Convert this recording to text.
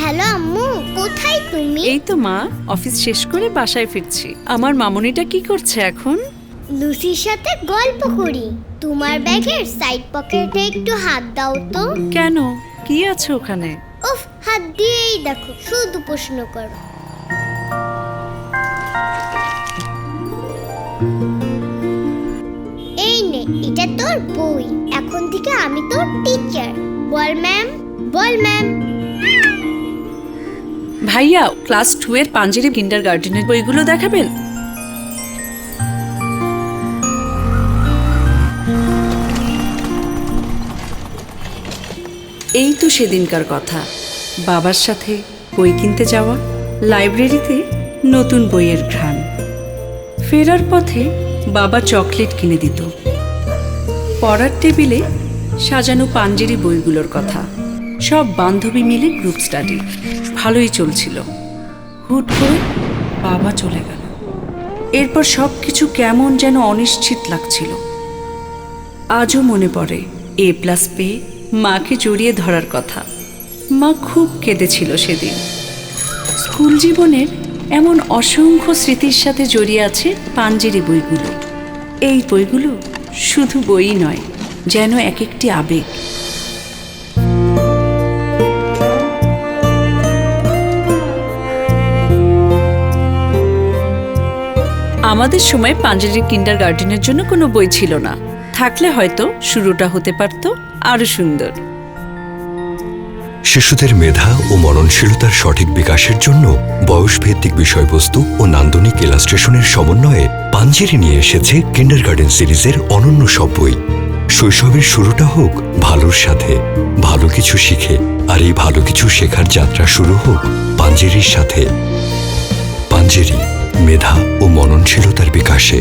Hello আম্মু, কোথায় তুমি? এই তো মা, অফিস শেষ করে বাসায় ফিরছি। আমার মামুনিটা কি করছে এখন? লুসির সাথে গল্প করি। তোমার ব্যাগের সাইড পকেটে একটু হাত দাও তো। কেন, কি আছে ওখানে? উফ, হাত দিয়েই দেখো, শুধু প্রশ্ন করো। এই নে, এটা তোর বই। এখন থেকে আমি তোর টিচার। বল ম্যাম, বল ম্যাম। ভাইয়া, ক্লাস 2 এর পাঞ্জেরি কিন্ডারগার্টেনের বইগুলো দেখাবেন? এই তো সেদিনকার কথা, বাবার সাথে বই কিনতে যাওয়া, লাইব্রেরিতে নতুন বইয়ের ঘ্রাণ। ফেরার পথে বাবা চকলেট কিনে দিত, পড়ার টেবিলে সাজানো পাঞ্জেরি বইগুলোর কথা। সব বান্ধবী মিলে গ্রুপ স্টাডি, ভালোই চলছিল। হুট করে বাবা চলে গেল। এরপর সব কিছু কেমন যেন অনিশ্চিত লাগছিল। আজও মনে পড়ে A+ পেয়ে মাকে জড়িয়ে ধরার কথা। মা খুব কেঁদেছিল সেদিন। স্কুল জীবনের এমন অসংখ্য স্মৃতির সাথে জড়িয়ে আছে পাঞ্জেরি বইগুলো। এই বইগুলো শুধু বই নয়, যেন এক একটি আবেগ। আমাদের সময় পাঞ্জেরি কিন্ডারগার্টেনের জন্য কোনো বই ছিল না। থাকলে হয়তো শুরুটা হতে পারত আরো সুন্দর। শিশুদের মেধা ও মননশীলতার সঠিক বিকাশের জন্য বয়সভিত্তিক বিষয়বস্তু ও নান্দনিক ইলাস্ট্রেশনের সমন্বয়ে পাঞ্জেরি নিয়ে এসেছে কিন্ডারগার্টেন সিরিজের অনন্য সব বই। শৈশবের শুরুটা হোক ভালোর সাথে, ভালো কিছু শিখে। আর এই ভালো কিছু শেখার যাত্রা শুরু হোক পাঞ্জেরির সাথে। পাঞ্জেরি, মেধা ও মননশীলতার বিকাশে।